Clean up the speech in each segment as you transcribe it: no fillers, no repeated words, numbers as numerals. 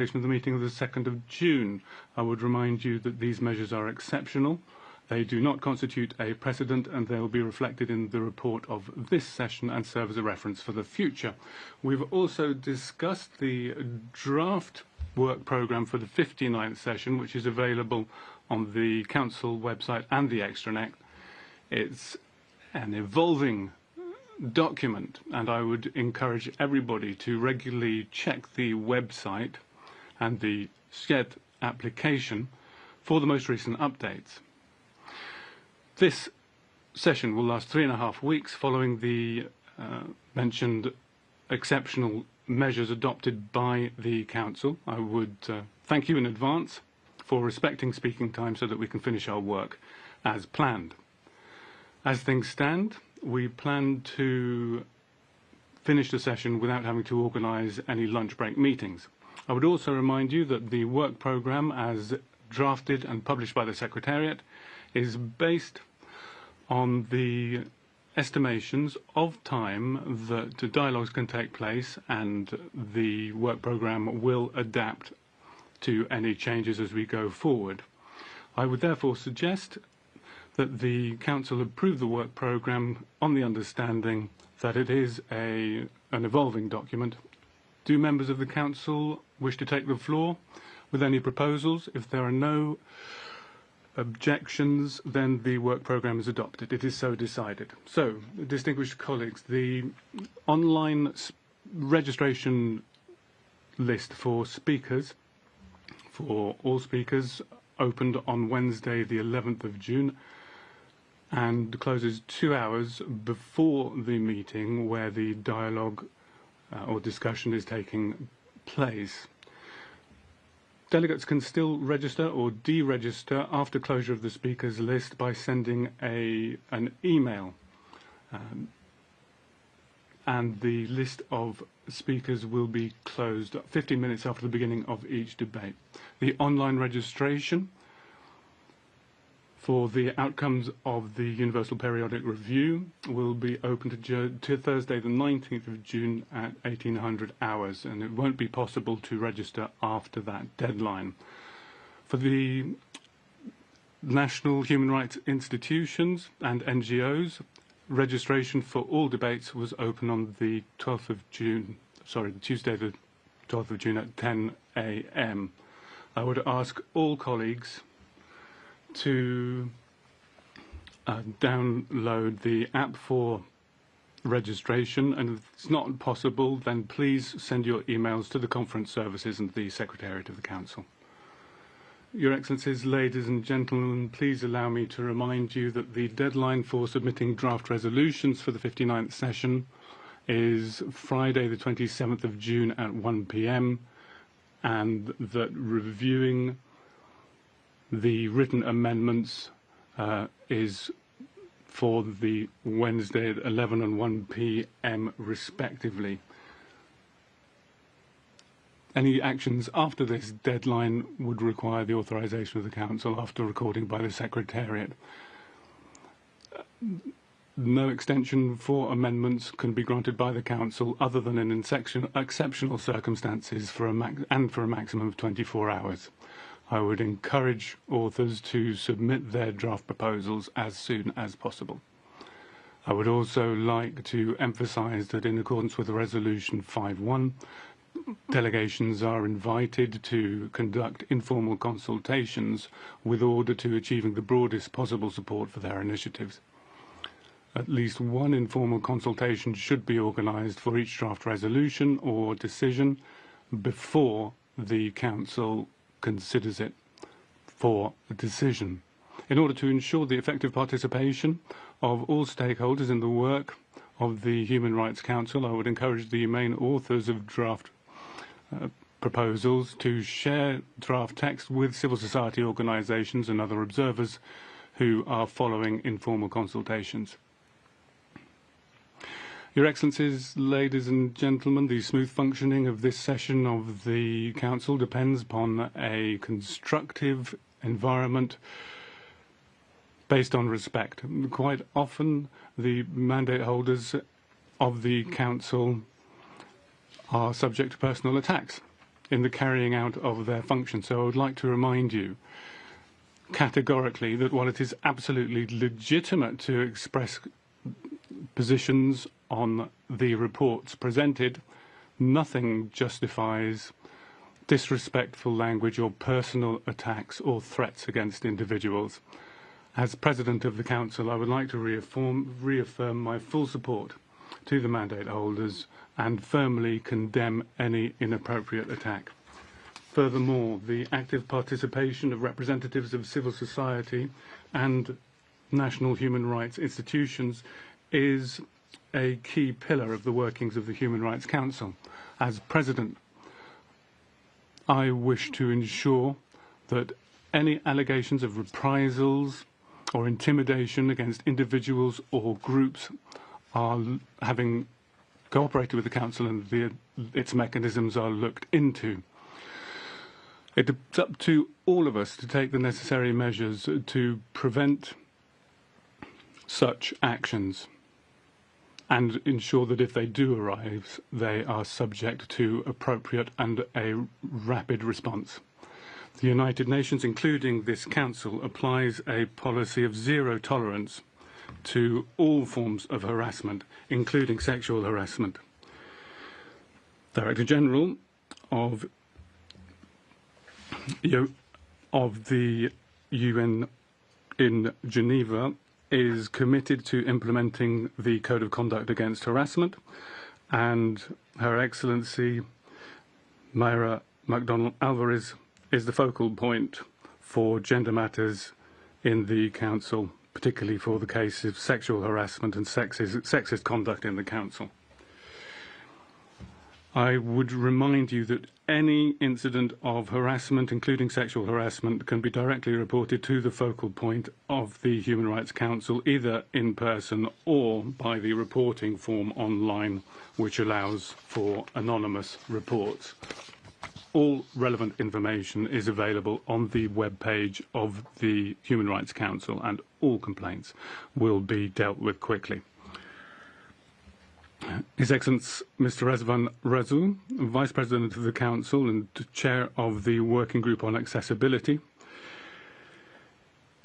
Of the meeting of the 2nd of June. I would remind you that these measures are exceptional. They do not constitute a precedent, and they will be reflected in the report of this session and serve as a reference for the future. We've also discussed the draft work programme for the 59th session, which is available on the Council website and the extranet. It's an evolving document, and I would encourage everybody to regularly check the website and the SCHED application for the most recent updates. This session will last 3.5 weeks following the mentioned exceptional measures adopted by the Council. I would thank you in advance for respecting speaking time so that we can finish our work as planned. As things stand, we plan to finish the session without having to organise any lunch break meetings. I would also remind you that the work programme, as drafted and published by the Secretariat, is based on the estimations of time that dialogues can take place, and the work programme will adapt to any changes as we go forward. I would therefore suggest that the Council approve the work programme on the understanding that it is an evolving document. Do members of the Council wish to take the floor with any proposals? If there are no objections, then the work programme is adopted. It is so decided. So, distinguished colleagues, the online registration list for speakers, for all speakers, opened on Wednesday the 11th of June and closes 2 hours before the meeting where the dialogue or discussion is taking place. Delegates can still register or deregister after closure of the speakers list by sending an email. And the list of speakers will be closed 15 minutes after the beginning of each debate. The online registration for the outcomes of the Universal Periodic Review will be open to Thursday the 19th of June at 1800 hours, and it won't be possible to register after that deadline. For the national human rights institutions and NGOs, registration for all debates was open on the 12th of June, Tuesday the 12th of June at 10 a.m. I would ask all colleagues to download the app for registration, and if it's not possible, then please send your emails to the conference services and the Secretariat of the Council. Your Excellencies, ladies and gentlemen, please allow me to remind you that the deadline for submitting draft resolutions for the 59th session is Friday the 27th of June at 1 p.m. and that reviewing the written amendments is for the Wednesday at 11 and 1 p.m. respectively. Any actions after this deadline would require the authorization of the Council after recording by the Secretariat. No extension for amendments can be granted by the Council other than in exceptional circumstances for a maximum of 24 hours. I would encourage authors to submit their draft proposals as soon as possible. I would also like to emphasise that in accordance with Resolution 5.1, delegations are invited to conduct informal consultations with order to achieving the broadest possible support for their initiatives. At least one informal consultation should be organised for each draft resolution or decision before the Council considers it for a decision. In order to ensure the effective participation of all stakeholders in the work of the Human Rights Council, I would encourage the main authors of draft proposals to share draft text with civil society organisations and other observers who are following informal consultations. Your Excellencies, ladies and gentlemen, the smooth functioning of this session of the Council depends upon a constructive environment based on respect. Quite often, the mandate holders of the Council are subject to personal attacks, in the carrying out of their function. So I would like to remind you categorically that while it is absolutely legitimate to express positions on the reports presented, nothing justifies disrespectful language or personal attacks or threats against individuals. As President of the Council, I would like to reaffirm my full support to the mandate holders and firmly condemn any inappropriate attack. Furthermore, the active participation of representatives of civil society and national human rights institutions is a key pillar of the workings of the Human Rights Council. As President, I wish to ensure that any allegations of reprisals or intimidation against individuals or groups are having cooperated with the Council and its mechanisms are looked into. It's up to all of us to take the necessary measures to prevent such actions and ensure that if they do arise, they are subject to appropriate and a rapid response. The United Nations, including this Council, applies a policy of zero tolerance to all forms of harassment, including sexual harassment. Director General of the UN in Geneva is committed to implementing the Code of Conduct Against Harassment, and Her Excellency Mayra McDonnell-Alvarez is the focal point for gender matters in the Council, particularly for the case of sexual harassment and sexist conduct in the Council. I would remind you that any incident of harassment, including sexual harassment, can be directly reported to the focal point of the Human Rights Council, either in person or by the reporting form online, which allows for anonymous reports. All relevant information is available on the webpage of the Human Rights Council, and all complaints will be dealt with quickly. His Excellency Mr. Rezvan Razoul, Vice President of the Council and Chair of the Working Group on Accessibility,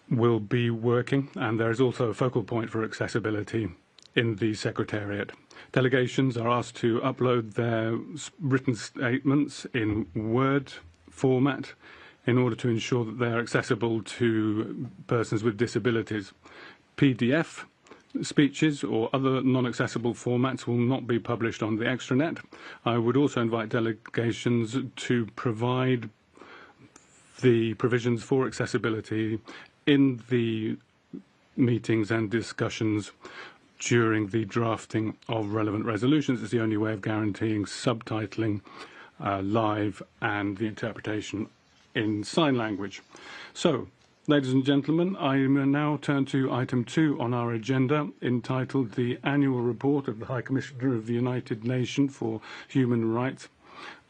will be working, and there is also a focal point for accessibility in the Secretariat. Delegations are asked to upload their written statements in Word format in order to ensure that they are accessible to persons with disabilities. PDF speeches or other non-accessible formats will not be published on the extranet. I would also invite delegations to provide the provisions for accessibility in the meetings and discussions during the drafting of relevant resolutions. It's the only way of guaranteeing subtitling live and the interpretation in sign language. So, ladies and gentlemen, I now turn to item 2 on our agenda, entitled the Annual Report of the High Commissioner of the United Nations for Human Rights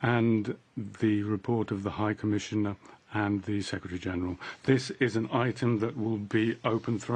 and the report of the High Commissioner and the Secretary General. This is an item that will be open for